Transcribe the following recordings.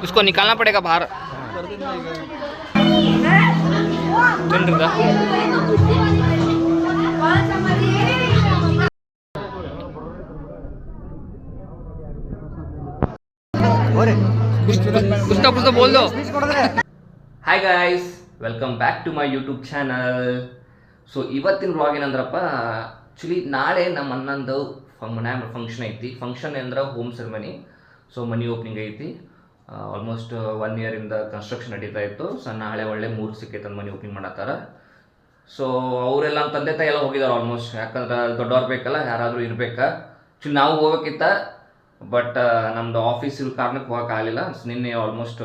उसको निकालना पड़ेगा बाहर कुछ तो बोल दो. Hi guys, welcome back to my YouTube channel. So ಇವತ್ತಿನ ವ್ಲಾಗ್ ಏನಂದ್ರಪ್ಪ, ಆ್ಯಕ್ಚುಲಿ ನಾಳೆ ನಮ್ಮ ಅಣ್ಣಂದು ಮನ್ಯಾಗ ಫಂಕ್ಷನ್ ಐತಿ. ಫಂಕ್ಷನ್ ಅಂದ್ರೆ ಹೋಮ್ ಸೆರೆಮನಿ. ಸೊ ಮನಿ ಓಪನಿಂಗ್ ಐತಿ. ಆಲ್ಮೋಸ್ಟ್ 1 ಇಯರಿಂದ ಕನ್ಸ್ಟ್ರಕ್ಷನ್ ನಡೀತಾ ಇತ್ತು. ಸೊ ನಾಳೆ ಒಳ್ಳೆ ಮೂಡ್ ಸಿಕ್ಕೈತೆ ಮನಿ ಓಪನಿಂಗ್ ಮಾಡತ್ತಾರ. ಸೊ ಅವರೆಲ್ಲ ನಮ್ಮ ತಂದೆ ತಾಯಿ ಎಲ್ಲ ಹೋಗಿದ್ದಾರೆ ಆಲ್ಮೋಸ್ಟ್. ಯಾಕಂದ್ರೆ ದೊಡ್ಡವ್ರು ಬೇಕಲ್ಲ, ಯಾರಾದರೂ ಇರಬೇಕಾ. ಆ್ಯಕ್ಚುಲಿ ನಾವು ಹೋಗ್ಬೇಕಿತ್ತ, ಬಟ್ ನಮ್ಮದು ಆಫೀಸ್ ಇರೋ ಕಾರಣಕ್ಕೆ ಹೋಗೋಕ್ಕಾಗಲಿಲ್ಲ. ನಿನ್ನೆ ಆಲ್ಮೋಸ್ಟ್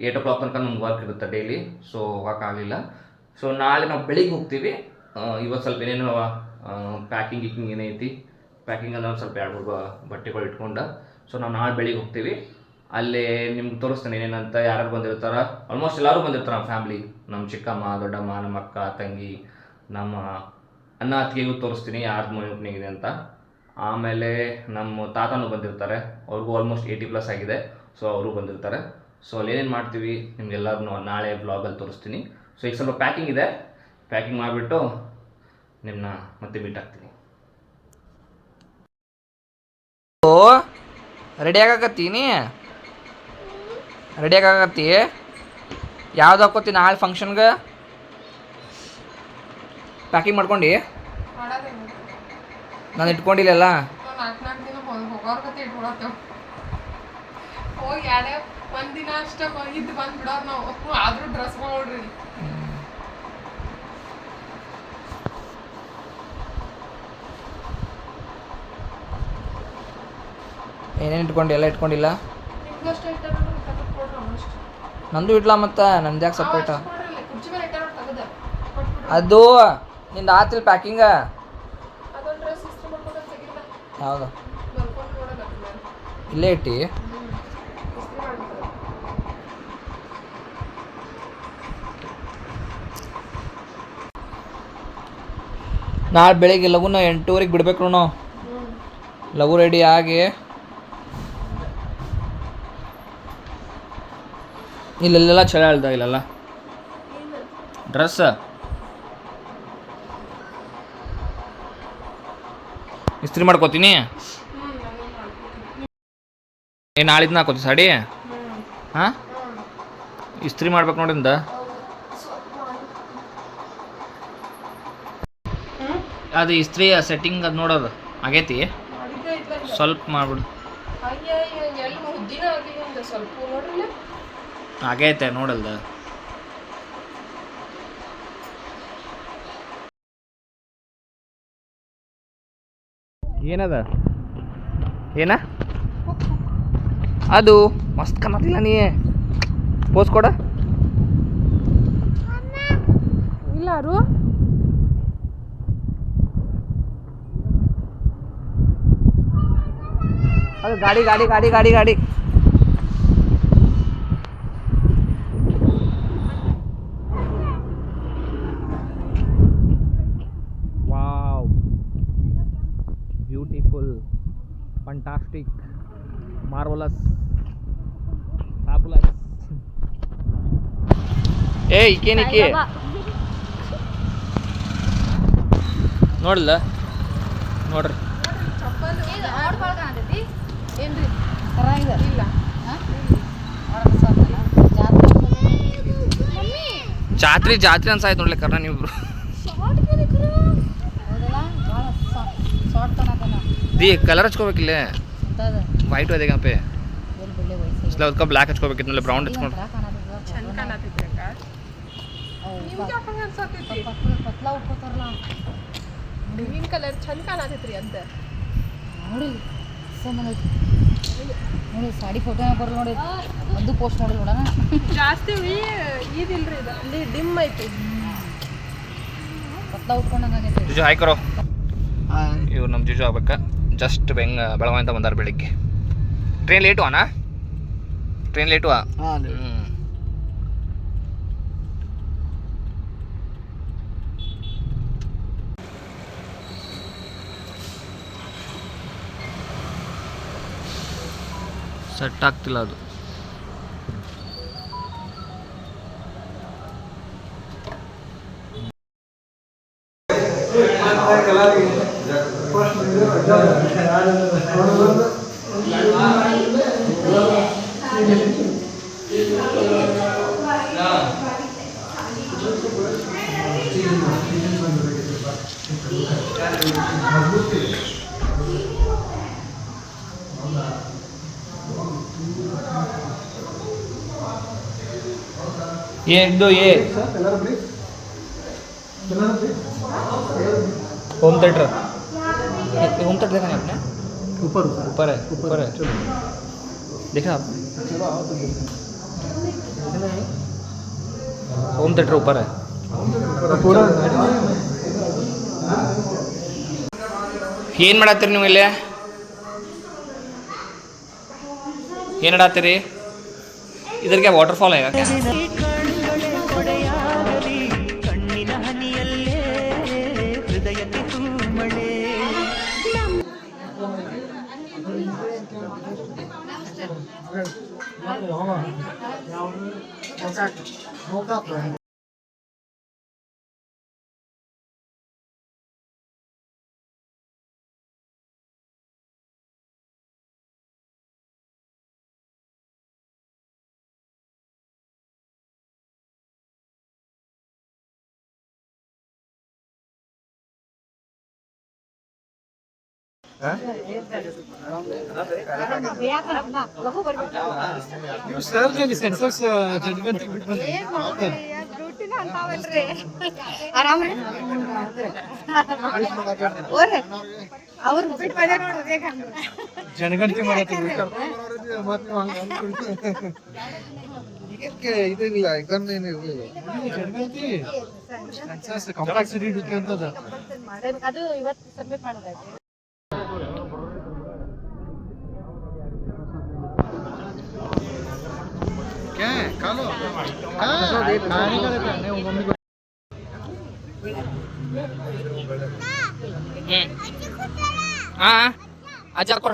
8 o'clock ತನಕ ನಮ್ಗೆ ವರ್ಕ್ ಇರುತ್ತೆ ಡೈಲಿ. ಸೊ ಹೋಗೋಕ್ಕಾಗಲಿಲ್ಲ. ಸೊ ನಾಳೆ ನಾವು ಬೆಳಿಗ್ಗೆ ಹೋಗ್ತೀವಿ. ಇವತ್ತು ಸ್ವಲ್ಪ ಏನೇನು ಪ್ಯಾಕಿಂಗ್ ಏನೈತಿ, ಪ್ಯಾಕಿಂಗ್ ಅಂದ್ರೆ ಒಂದು ಸ್ವಲ್ಪ 2-3 ಬಟ್ಟೆಗಳು ಇಟ್ಕೊಂಡು. ಸೊ ನಾವು ನಾಳೆ ಬೆಳಿಗ್ಗೆ ಹೋಗ್ತೀವಿ. ಅಲ್ಲೇ ನಿಮ್ಗೆ ತೋರಿಸ್ತೇನೆ ಏನೇನಂತ, ಯಾರು ಬಂದಿರ್ತಾರೆ. ಆಲ್ಮೋಸ್ಟ್ ಎಲ್ಲರೂ ಬಂದಿರ್ತಾರೆ ನಮ್ಮ ಫ್ಯಾಮ್ಲಿ. ನಮ್ಮ ಚಿಕ್ಕಮ್ಮ, ದೊಡ್ಡಮ್ಮ, ನಮ್ಮ ಅಕ್ಕ, ತಂಗಿ, ನಮ್ಮ ಅಣ್ಣ, ಅತ್ತಿಗೆಗೂ ತೋರಿಸ್ತೀನಿ ಯಾರ್ದು ಮನೆ ಓಪನಿಂಗ್ ಇದೆ ಅಂತ. ಆಮೇಲೆ ನಮ್ಮ ತಾತನೂ ಬಂದಿರ್ತಾರೆ. ಅವ್ರಿಗೂ ಆಲ್ಮೋಸ್ಟ್ 80+ ಆಗಿದೆ. ಸೊ ಅವರು ಬಂದಿರ್ತಾರೆ. ಸೊ ಅಲ್ಲಿ ಏನೇನು ಮಾಡ್ತೀವಿ ನಿಮಗೆಲ್ಲರೂ ನಾಳೆ ಬ್ಲಾಗಲ್ಲಿ ತೋರಿಸ್ತೀನಿ. ಸೊ ಈಗ ಸ್ವಲ್ಪ ಪ್ಯಾಕಿಂಗ್ ಇದೆ, ಪ್ಯಾಕಿಂಗ್ ಮಾಡಿಬಿಟ್ಟು ನಿಮ್ಮನ್ನ ಮತ್ತೆ ಮೀಟ್ ಆಗ್ತೀನಿ. ಓ ರೆಡಿ ಆಗಕತ್ತೀನಿ, ರೆಡಿ ಆಗಕತ್ತಿ. ಯಾವ್ದು ಹಾಕೋತಿ ನಾಳೆ ಫಂಕ್ಷನ್ಗೆ? ಪ್ಯಾಕಿಂಗ್ ಮಾಡ್ಕೊಂಡು ನಾನು ಇಟ್ಕೊಂಡಿಲ್ಲಲ್ಲ. ಒಂದಿನ ಅಷ್ಟೇ ಇದ್ದು ಬಂದ್ಬಿಡೋರು ನಾವು. ಆದ್ರೂ ಡ್ರೆಸ್ ನೋಡ್ರಿ, ಏನೇನು ಇಟ್ಕೊಂಡು ಎಲ್ಲ ಇಟ್ಕೊಂಡಿಲ್ಲ. ನಂದು ಇಡ್ಲಾ ಮತ್ತೆ ನಂದು ಯಾಕೆ ಸಪ್ರೇಟ? ಅದು ನಿಂದು ಆತಿಲ್ಲ ಪ್ಯಾಕಿಂಗ? ಹೌದು, ಇಲ್ಲೇ ಇಟ್ಟು ನಾಳೆ ಬೆಳಿಗ್ಗೆ ಲಘುನ 8:00 ಬಿಡ್ಬೇಕು ನಾವು. ಲಘು ರೆಡಿ ಆಗಿ ಇಲ್ಲೆಲ್ಲ ಚಳಿ ಅಲ್ದ, ಇಲ್ಲಲ್ಲ ಡ್ರೆಸ್ ಇಸ್ತ್ರಿ ಮಾಡ್ಕೋತೀನಿ. ಏನು ನಾಳಿದ್ನ ಹಾಕೋತಿ ಸಾಡಿ? ಹಾಂ, ಇಸ್ತ್ರಿ ಮಾಡ್ಬೇಕು ನೋಡಿಂದ. ಅದು ಇಸ್ತ್ರಿ ಸೆಟ್ಟಿಂಗ್ ಅದು ನೋಡೋದು ಆಗೈತಿ, ಸ್ವಲ್ಪ ಮಾಡ್ಬಿಡು. ಆಗೈತೆ ನೋಡಲ್ದ. ಏನದ ಏನ ಅದು ಮಸ್ತ್ ಕಾಣತಿಲ್ಲ. ನೀ ಪೋಸ್ ಕೊಡ. ಇಲ್ಲಾರು ಅದು ಗಾಡಿ ಗಾಡಿ ಗಾಡಿ ಗಾಡಿ ಗಾಡಿ wow, beautiful, fantastic, marvellous, fabulous. ಏ ಇಕ್ಕೇನಿಕ್ಕಿ ನೋಡಲ್ಲ, ನೋಡ್ರಿ ಜಾತ್ರೆ ಜಾತ್ರೆ ಅನ್ಸಾಯ್ತು ನೋಡ್ಲಿಕ್ಕರ ನೀವಿಬ್ರು. ದಿ ಕಲರ್ ಹಚ್ಕೋಬೇಕಿಲ್ಲ, ವೈಟ್ ಅದೇಗಪ್ಪೆ ಅದಕ್ಕೆ ಬ್ಲ್ಯಾಕ್ ಹಚ್ಕೋಬೇಕಿತ್ತು, ಬ್ರೌನ್ ಹಚ್ಕೊಂಡು. ಗ್ರೀನ್ ಕಲರ್ ಚಂದ ಕಾಣತೈತ್ರಿ ಅಂತ ನೋಡಿ. ನೋಡಿ ಸಾಡಿ ಫೋಟೋನ ಬರಲ್ಲ ನೋಡಿ, ಒಂದು ಪೋಸ್ಟ್ ನೋಡಿ ನೋಡೋಣ. ಜಾಸ್ತಿ ಇದಿಲ್ರಿ, ಇದು ಅಲ್ಲಿ ಡಿಮ್ ಐತಿ. ಪತ್ಲ ಉಟ್ಕೊಂಡಂಗಾಗೈತೆ. ಜಿಜು ಹಾಯ್ಕರೋ, ಇವ್ರು ನಮ್ಮ ಜಿಜು ಆಗ್ಬೇಕಾ. ಜಸ್ಟ್ ಬೆಳಗಾವಿ ಅಂತ ಬಂದಾರ ಬೆಳಿಗ್ಗೆ. ಟ್ರೈನ್ ಲೇಟು ಅಣ್ಣ, ಟ್ರೈನ್ ಲೇಟು. ಸೆಟ್ ಆಗ್ತಿಲ್ಲ ಅದು. एक दो ये होम थिएटर, होम थिएटर देखा नहीं आपने? ऊपर है देखा आप? होम थिएटर ऊपर है. ಏನು ಮಾಡತ್ತೀರಿ ನೀವು ಇಲ್ಲಿ? ಏನು ಮಾಡತ್ತೀರಿ? ಇದ್ರಿಗೆ ವಾಟರ್ಫಾಲ್ है क्या? ಜನಗಣತಿ ಇದಿಲ್ಲ ಎಕ್ಸಾಮ್ ಏನು ಇರಲಿಲ್ಲ. ಜನಗಣತಿ ಕಂಪ್ಲೆಕ್ಸಿಟಿ ಅಂತದ ಅದು ಇವತ್ತು ಸಬ್ಮಿಟ್ ಮಾಡೋದಾಯ್ತು. ಕಾಲು हाँ अच्छा कर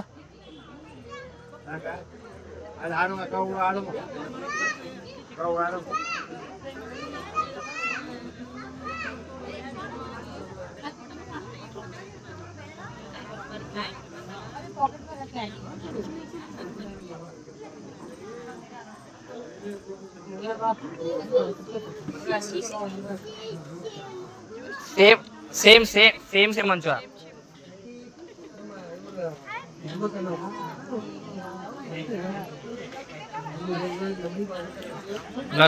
सेम सेम सेम सेम मंचुआ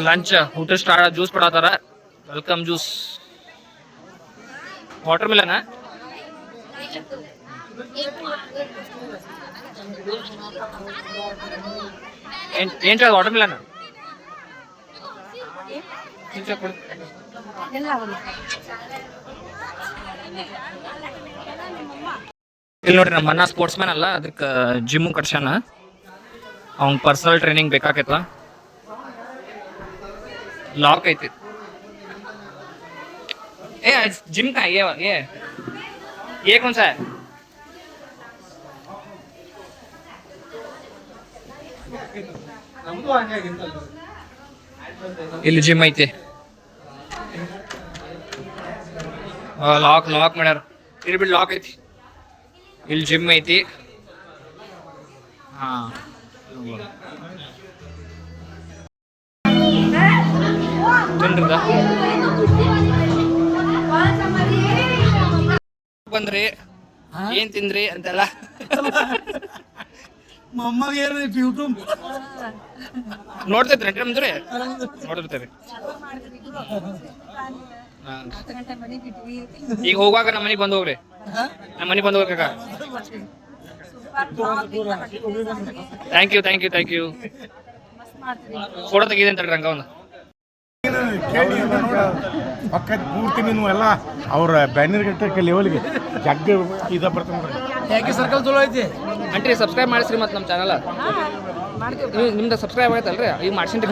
लंच ऊट स्टार्ट ज्यूस पड़ातार welcome juice watermelon watermelon ಇಲ್ಲಿ ನೋಡ್ರಿ ನಮ್ಮ ಅಣ್ಣ ಸ್ಪೋರ್ಟ್ಸ್ ಮ್ಯಾನ್ ಅಲ್ಲ, ಅದಕ್ಕೆ ಜಿಮ್ಮು ಕಟ್ಸ್ಯಾನ. ಅವ್ನ ಪರ್ಸನಲ್ ಟ್ರೈನಿಂಗ್ ಬೇಕಾಕೈತ. ಲಾಕ್ ಐತಿ. ए जिम का ये कौन सा है? ಇಲ್ಲಿ ಜಿಮ್ ಐತಿ. ಲಾಕ್ ಲಾಕ್ ಮಾಡ್ಯಾರ. ಇಲ್ಲಿ ಬಿಟ್ಟು ಲಾಕ್ ಐತಿ. ಇಲ್ಲಿ ಜಿಮ್ ಐತಿ. ಹಾ ತಿನ್ರದ ಬಂದ್ರಿ ಏನ್ ತಿಂದ್ರಿ ಅಂತೆಲ್ಲ ನೋಡ್ತೈತ್ರಿ ನಮ್ದ್ರಿ ನೋಡಿರ್ತೇವೆ. ಈಗ ಹೋಗುವಾಗ ನಮ್ಮ ಮನೆಗೆ ಬಂದು ಹೋಗ್ರಿ. ನಮ್ಮ ಮನೆಗೆ ಬಂದು ಹೋಗ್ಬೇಕ. ಥ್ಯಾಂಕ್ ಯು ಫೋಟೋ ತೆಗಿದೆ ಅಂತ ರಂಗ ಒಂದು ಪಕ್ಕದ ಪೂರ್ತಿ ನೀವು ಎಲ್ಲ ಅವ್ರ ಬ್ಯಾನರ್ ಗಟ್ಟಕ್ಕೆ ಲೆವೆಲ್ಗೆ ಜಗ್ಗ ಇದ ಬರ್ತಾರೆ. ಯಾಕೆ ಸರ್ಕಲ್ ಚಲೋ ಐತಿ ಅಂಟ್ರಿ ಸಬ್ಸ್ಕ್ರೈಬ್ ಮಾಡಿಸ್ರಿ ಮತ್ತು ನಮ್ಮ ಚಾನಲ್ ನಿಮ್ದು ಸಬ್ಸ್ಕ್ರೈಬ್ ಆಗೈತಲ್ರಿ ಈಗ ಮಾಡ್ಸಿನ್ರಿ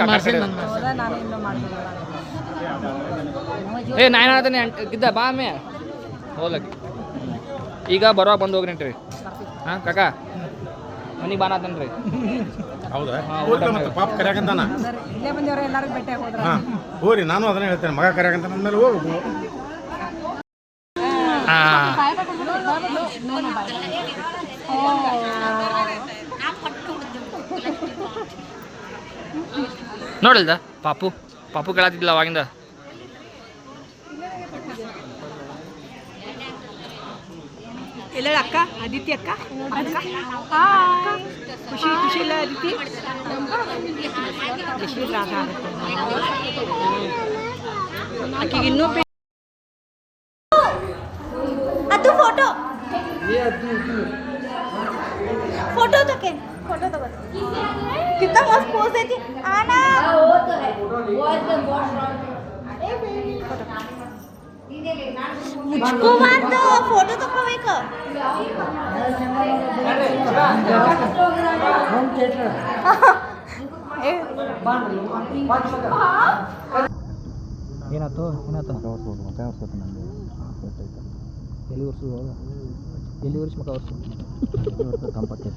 ಏ ನಾನು ಹೇಳ್ತೇನೆ ಗಿದ್ದ ಬಾ ಮೇ ಹೋಗ್ಲಕ್ಕೆ ಈಗ ಬರೋ ಬಂದು ಹೋಗ್ರಿ ಹಾಂ ಕಾಕ ಮನೆಗೆ ಬಾನ ಆತನ್ರಿ ಹೌದಾ ಹೋಗ್ಲ ಮತ್ತೆ ಪಾಪ ಕರ್ಯಾಕಂತಾನ ಇಲ್ಲೇ ಬಂದವ್ರೆ ಎಲ್ಲರೂ ಭೇಟಿ ಹೋದ್ರ ಹಾಂ ಹೋರಿ ನಾನು ಅದನ್ನ ಹೇಳ್ತೇನೆ ಮಗ ಕರ್ಯಾಕಂತಾನ ಅಂದ್ಮೇಲೆ ಹೋಗ್ಬೇಕು ನೋಡಿಲ್ದ ಪಾಪು ಪಾಪು ಕೇಳತ್ತಿದ್ದಿಲ್ಲ ಅವಾಗಿಂದ ಎಲ್ಲ ಅಕ್ಕ ಅದಿತಿ ಅಕ್ಕ ಖುಷಿ ಖುಷಿ ಇಲ್ಲ ಅದಿತಿ ಎಷ್ಟು ತ್ರಾಸ ಆಗುತ್ತೆ ಆಕೆಗೆ ಇನ್ನೂ ಅದು ಫೋಟೋ फोटो तो के फोटो तो बस कितना मस्त पोज देती आना वो तो है वो एकदम बहुत मुझको मार दो फोटो तो कवे का होम थिएटर ಏನಾಯ್ತು ಎಲ್ಲಿ ವರ್ಷ ಎಲ್ಲಿ ವರ್ಷ ಮಕ್ಕ ವರ್ಷ ಕಂಪಕ್ಕೆ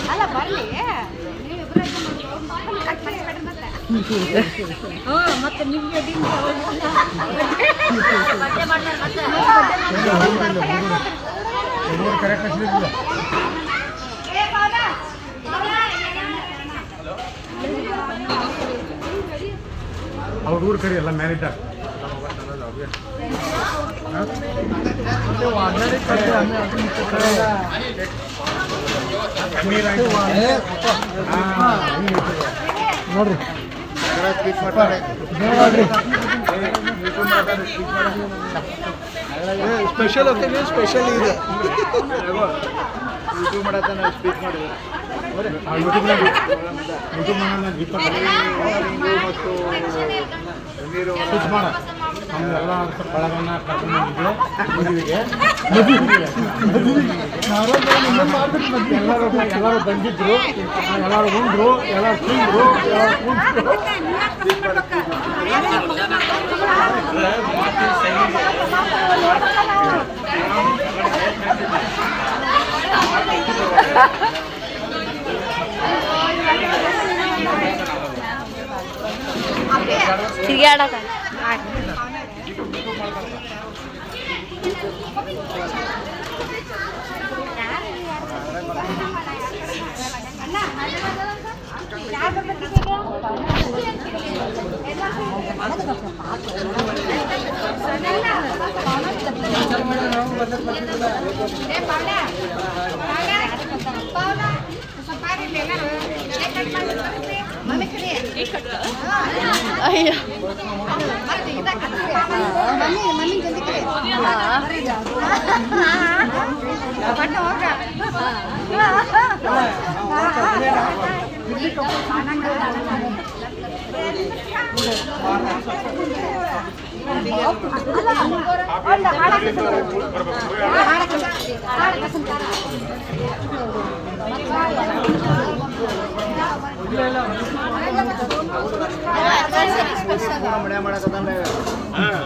ಅಲ್ಲ ಬರ್ಲಿ ಮತ್ತೆ ನಿಮ್ಗೆ ಅವ್ರ ಊರು ಕಡೆ ಎಲ್ಲ ಮ್ಯಾನೇಜರ್ ನೋಡ್ರಿ ಸ್ಪೆಷಲ್ ಒಕ್ಕೇಜನ್ ಸ್ಪೆಷಲ್ ಇದೆ ಯೂಟ್ಯೂಬ್ ಮಾಡತ್ತಾನ ಸ್ಪೀಚ್ ಮಾಡಿದ್ರೆ ಸ್ವಿಚ್ ಮಾಡ ನಮ್ಮೆಲ್ಲ ಬಳಗನ್ನ ಕರ್ಕೊಂಡು ಎಲ್ಲರೂ ಬಂದಿದ್ರು ಎಲ್ಲರೂ ಉಂಡ್ರು ಎಲ್ಲರೂ ತಿಂದ್ರು ಎಲ್ಲರೂ ಕುಂತ್ರು ತಿರ್ಗಾಡಕ ಅಯ್ಯೋ ಮಮ್ಮಿ ಜಲ್ದಿ ಕಡೆ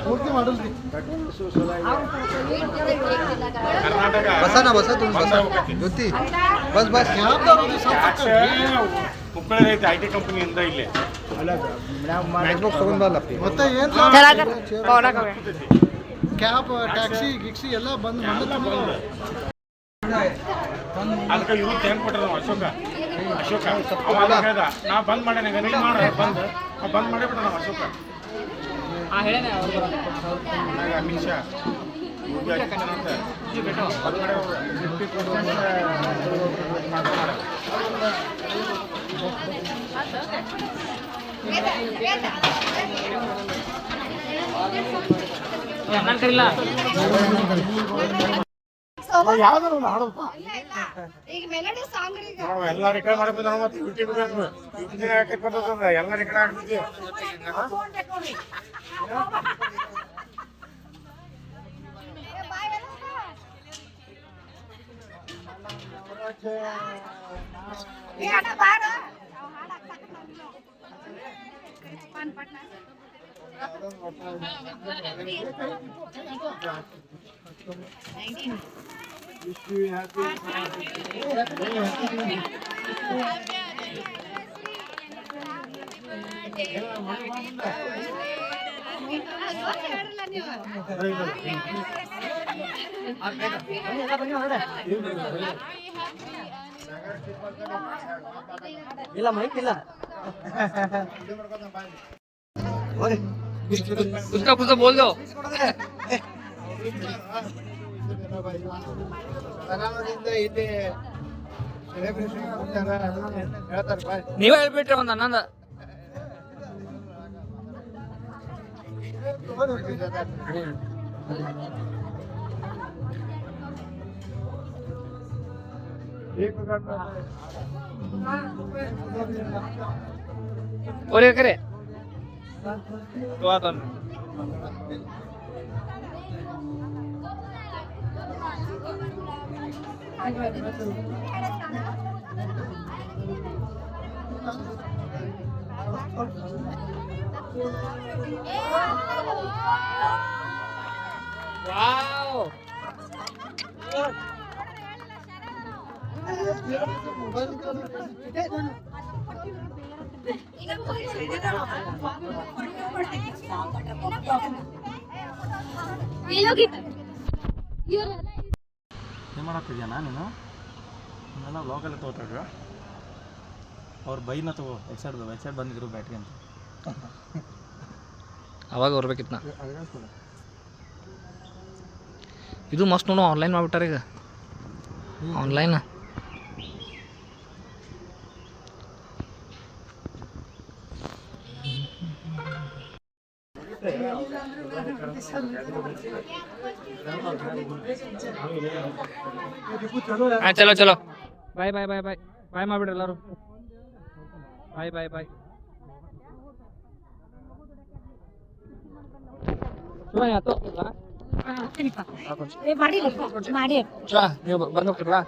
ಪೂರ್ತಿ ಮಾಡಲ್ರಿ ಕರ್ನಾಟಕ ಬಸನ ಬಸ तुम्ही बसा ಜ್ಯೋತಿ ಬಸ್ ಬಸ್ ಹುಬ್ಬಳ್ಳಿ ಐತೆ ಐ ಟಿ ಕಂಪನಿಯಿಂದ ಇಲ್ಲಿ ಮ್ಯಾಕ್ಬುಕ್ ತಗೊಂಡ್ ಬರಲ್ಲ ಮತ್ತೆ ಏನ್ ಕ್ಯಾಬ್ ಟ್ಯಾಕ್ಸಿ ಗಿಕ್ಸಿ ಎಲ್ಲ ಬಂದು ಅದಕ್ಕೆ ಇವ್ರು ಹೆಂಗ್ ಕೊಟ್ಟಾರ ಅಶೋಕ ಅಶೋಕ ಅವಾಗ ಹೇಳ್ದ ನಾ ಬಂದ್ ಮಾಡೇನೆ ನೀ ಮಾಡ ಬಂದ್ ಮಾಡಿಬಿಟ್ಟ ನಾವು ಅಶೋಕ ಅಮಿತ್ ಶಾ ಯಾವ್ದಾರು ಹಾಡೋದು ಈಗ ಮೆಲಡಿ ಸಾಂಗ್ ಈಗ ಎಲ್ಲ ರೆಕಾರ್ಡ್ ಮಾಡ್ಬೋದು ನಾವು ಮತ್ತೆ ಯೂಟ್ಯೂಬ್ ಎಲ್ಲ ರೆಕಾರ್ಡ್ ಆಗ್ಬಿಡ್ತೀವಿ ಏ ಅಣ್ಣ ಬಾರ ಪಾನ್ ಪಟ್ನಾ ಇಲ್ಲ ಮೈಕ್ ಇಲ್ಲ कुछ तो बोल दो ಇಲ್ಲಿ ಸೆಲೆಬ್ರೇಷನ್ ಹೇಳ್ತಾರೆ ಬಾಯ್ ನೀವೇ ಹೇಳ್ಬಿಟ್ರೆ ಒಂದು ಅನ್ನಂದ और करे दुआ कर वाओ ಏನು ಮಾಡತ್ತಿದ್ಯಾನ ನೀನು ಇನ್ನೆಲ್ಲ ಬ್ಲಾಗಲ್ಲಿ ತಗೋತಾಗ ಅವ್ರ ಬೈನ ತಗೋ ವೆಬ್ಸೈಟ್ ಬಂದಿದ್ರು ಬ್ಯಾಟ್ರಿ ಅಂತ ಅವಾಗ ಬರ್ಬೇಕಿತ್ತು ನಾ ಇದು ಮಸ್ತ್ ನೋಡು ಆನ್ಲೈನ್ ಮಾಡ್ಬಿಟ್ಟಾರ ಈಗ ಆನ್ಲೈನ್ ಹಾಂ ಚಲೋ ಚಲೋ ಬಾಯ್ ಬಾಯ್ ಬಾಯ್ ಬಾಯ್ ಬಾಯ್ ಮಾಡಿಬಿಡ್ರಿ ಎಲ್ಲರೂ ಬಾಯ್ ಬಾಯ್ ಬಾಯ್ ಆಯ್ತು ನೀವು ಬಂದು ಹೋಗ್ತಿರಲ್ಲ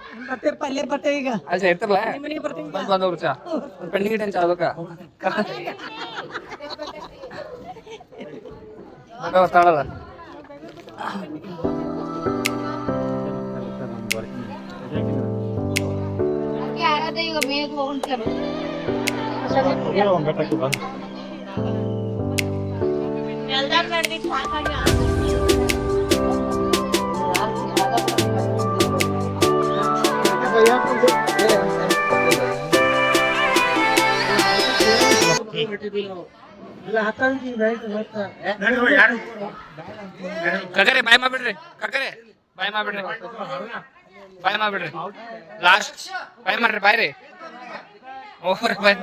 ಪಲ್ಯ ಬರ್ತೇವೆ ಈಗ ಅಲ್ಲ ಇರ್ತಿರಲ್ಲ ಬಂದು ಹೋಗ್ರಿ ಚಾ ಪೆಂಡಿಂಗ್ ಟೆನ್ಷನ್ ಅದಕ್ಕೆ ತಾಳಲ್ಲ ಯಾರಾದ ಈಗ ಮೇಘ ಹೋಗ್ತಾರೆ ಕಕರೆ ಬಾಯ್ ಮಾಡ್ಬಿಡ್ರಿ ಕಕರೆ ಬಾಯ್ ಮಾಡ್ಬಿಡ್ರಿ ಬಾಯ್ ಮಾಡ್ಬಿಡ್ರಿ ಲಾಸ್ಟ್ ಬಾಯ್ ಮಾಡ್ರಿ ಬಾಯ್ ರೀ ಓವರ್ ಬಾಯ್